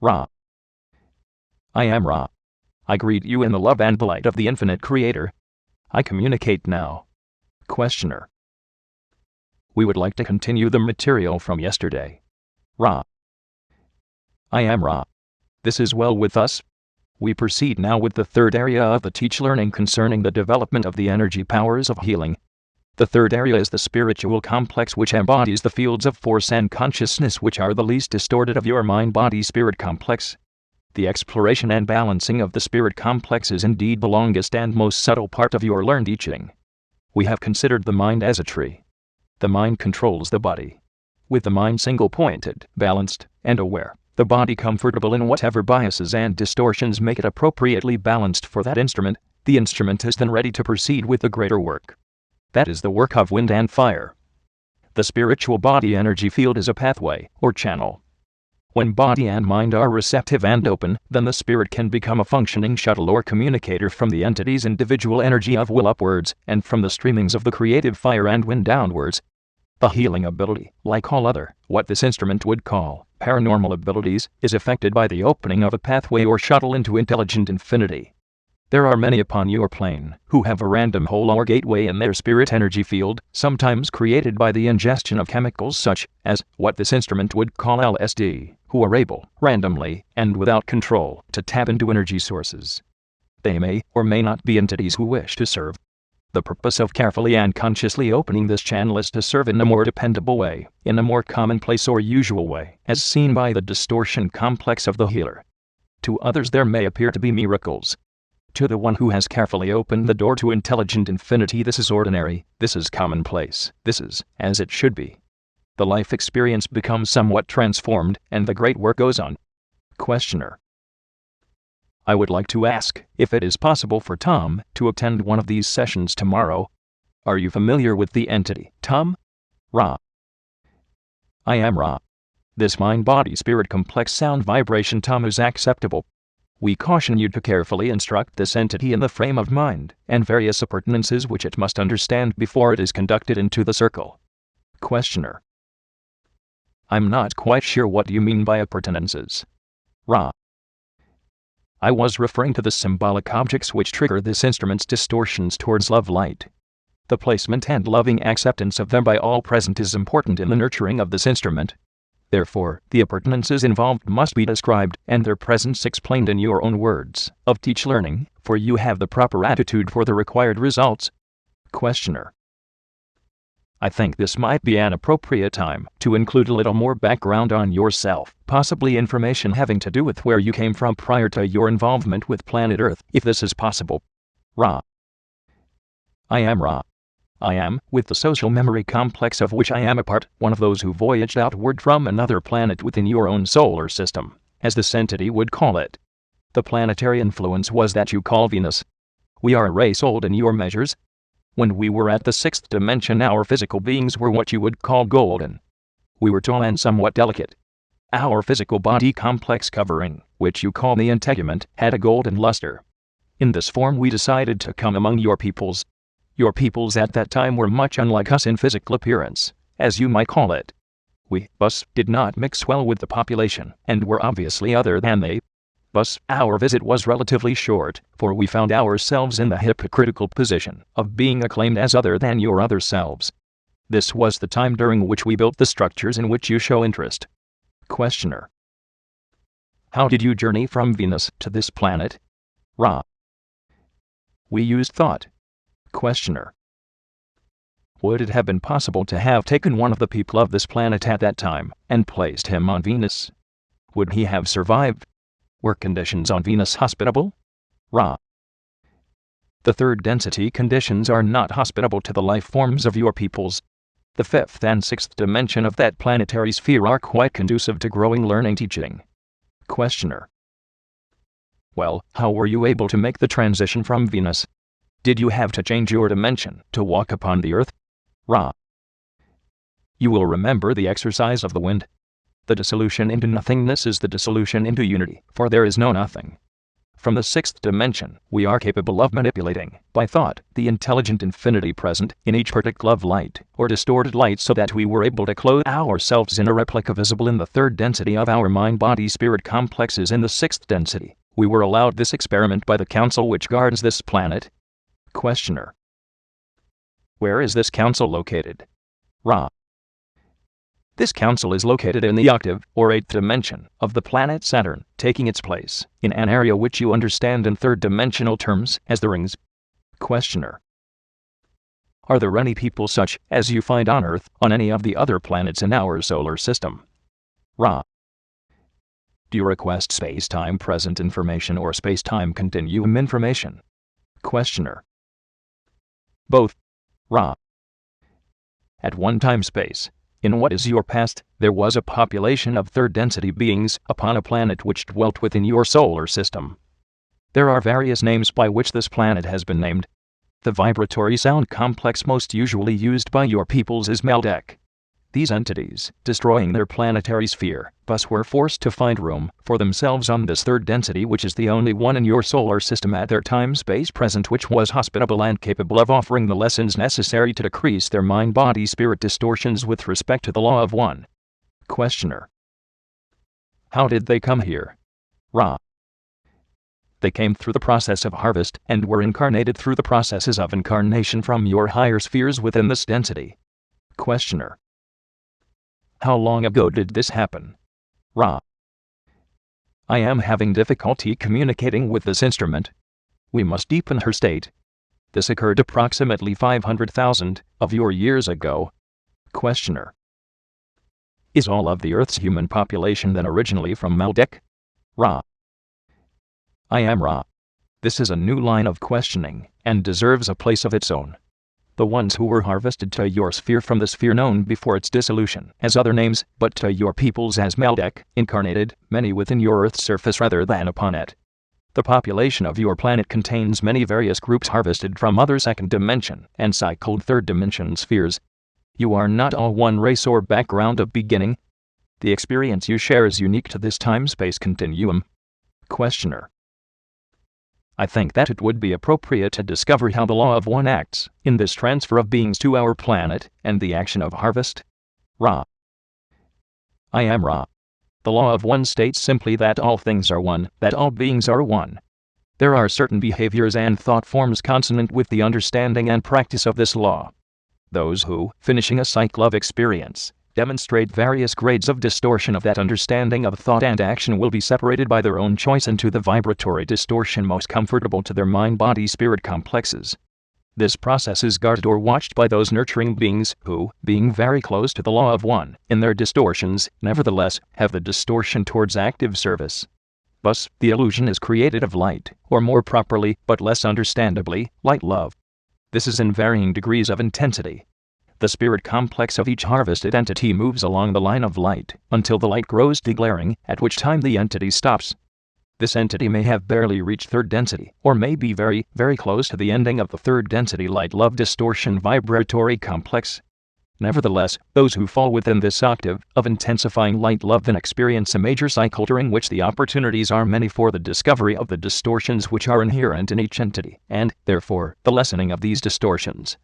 Ra. I am Ra. I greet you in the love and light of the infinite Creator. I communicate now. Questioner. We would like to continue the material from yesterday. Ra. I am Ra. This is well with us. We proceed now with the third area of the teach learning concerning the development of the energy powers of healing. The third area is the spiritual complex, which embodies the fields of force and consciousness which are the least distorted of your mind-body-spirit complex. The exploration and balancing of the spirit complex is indeed the longest and most subtle part of your learned teaching. We have considered the mind as a tree. The mind controls the body. With the mind single-pointed, balanced, and aware, the body comfortable in whatever biases and distortions make it appropriately balanced for that instrument, the instrument is then ready to proceed with the greater work. That is the work of wind and fire. The spiritual body energy field is a pathway, or channel. When body and mind are receptive and open, then the spirit can become a functioning shuttle or communicator from the entity's individual energy of will upwards, and from the streamings of the creative fire and wind downwards. The healing ability, like all other, what this instrument would call, paranormal abilities, is affected by the opening of a pathway or shuttle into intelligent infinity. There are many upon your plane who have a random hole or gateway in their spirit energy field, sometimes created by the ingestion of chemicals such as what this instrument would call LSD, who are able, randomly, and without control, to tap into energy sources. They may or may not be entities who wish to serve. The purpose of carefully and consciously opening this channel is to serve in a more dependable way, in a more commonplace or usual way, as seen by the distortion complex of the healer. To others there may appear to be miracles. To the one who has carefully opened the door to intelligent infinity, this is ordinary, this is commonplace, this is as it should be. The life experience becomes somewhat transformed, and the great work goes on. Questioner. I would like to ask if it is possible for Tom to attend one of these sessions tomorrow. Are you familiar with the entity, Tom? Ra. I am Ra. This mind-body-spirit complex sound vibration, Tom, is acceptable. We caution you to carefully instruct this entity in the frame of mind and various appurtenances which it must understand before it is conducted into the circle. Questioner. I'm not quite sure what you mean by appurtenances. Ra. I was referring to the symbolic objects which trigger this instrument's distortions towards love light. The placement and loving acceptance of them by all present is important in the nurturing of this instrument. Therefore, the appurtenances involved must be described and their presence explained in your own words of teach learning, for you have the proper attitude for the required results. Questioner. I think this might be an appropriate time to include a little more background on yourself, possibly information having to do with where you came from prior to your involvement with planet Earth, if this is possible. Ra. I am Ra. I am, with the social memory complex of which I am a part, one of those who voyaged outward from another planet within your own solar system, as this entity would call it. The planetary influence was that you call Venus. We are a race old in your measures. When we were at the sixth dimension, our physical beings were what you would call golden. We were tall and somewhat delicate. Our physical body complex covering, which you call the integument, had a golden luster. In this form we decided to come among your peoples. Your peoples at that time were much unlike us in physical appearance, as you might call it. We, us, did not mix well with the population, and were obviously other than they. Thus, our visit was relatively short, for we found ourselves in the hypocritical position of being acclaimed as other than your other selves. This was the time during which we built the structures in which you show interest. Questioner. How did you journey from Venus to this planet? Ra. We used thought. Questioner. Would it have been possible to have taken one of the people of this planet at that time and placed him on Venus? Would he have survived? Were conditions on Venus hospitable? Ra. The third density conditions are not hospitable to the life forms of your peoples. The fifth and sixth dimension of that planetary sphere are quite conducive to growing learning teaching. Questioner. Well, how were you able to make the transition from Venus? Did you have to change your dimension to walk upon the earth? Ra. You will remember the exercise of the wind. The dissolution into nothingness is the dissolution into unity, for there is no nothing. From the sixth dimension, we are capable of manipulating, by thought, the intelligent infinity present in each particle of light, or distorted light, so that we were able to clothe ourselves in a replica visible in the third density of our mind-body-spirit complexes in the sixth density. We were allowed this experiment by the council which guards this planet. Questioner. Where is this council located? Ra. This council is located in the octave, or eighth dimension, of the planet Saturn, taking its place in an area which you understand in third-dimensional terms as the rings. Questioner. Are there any people such as you find on Earth, on any of the other planets in our solar system? Ra. Do you request space-time present information or space-time continuum information? Questioner. Both. Ra. At one time space, in what is your past, there was a population of third-density beings upon a planet which dwelt within your solar system. There are various names by which this planet has been named. The vibratory sound complex most usually used by your peoples is Maldek. These entities, destroying their planetary sphere, thus were forced to find room for themselves on this third density, which is the only one in your solar system at their time-space present which was hospitable and capable of offering the lessons necessary to decrease their mind-body-spirit distortions with respect to the law of one. Questioner. How did they come here? Ra. They came through the process of harvest and were incarnated through the processes of incarnation from your higher spheres within this density. Questioner. How long ago did this happen? Ra. I am having difficulty communicating with this instrument. We must deepen her state. This occurred approximately 500,000 of your years ago. Questioner. Is all of the Earth's human population then originally from Maldek? Ra. I am Ra. This is a new line of questioning, and deserves a place of its own. The ones who were harvested to your sphere from the sphere known before its dissolution as other names, but to your peoples as Maldek, incarnated, many within your Earth's surface rather than upon it. The population of your planet contains many various groups harvested from other second dimension and cycled third dimension spheres. You are not all one race or background of beginning. The experience you share is unique to this time-space continuum. Questioner. I think that it would be appropriate to discover how the law of one acts in this transfer of beings to our planet and the action of harvest. Ra. I am Ra. The law of one states simply that all things are one, that all beings are one. There are certain behaviors and thought forms consonant with the understanding and practice of this law. Those who, finishing a cycle of experience, demonstrate various grades of distortion of that understanding of thought and action will be separated by their own choice into the vibratory distortion most comfortable to their mind-body-spirit complexes. This process is guarded or watched by those nurturing beings who, being very close to the law of one in their distortions, nevertheless have the distortion towards active service. Thus, the illusion is created of light, or more properly, but less understandably, light love. This is in varying degrees of intensity. The spirit complex of each harvested entity moves along the line of light until the light grows deglaring, at which time the entity stops. This entity may have barely reached third density, or may be very, very close to the ending of the third density light-love distortion vibratory complex. Nevertheless, those who fall within this octave of intensifying light-love then experience a major cycle during which the opportunities are many for the discovery of the distortions which are inherent in each entity, and, therefore, the lessening of these distortions.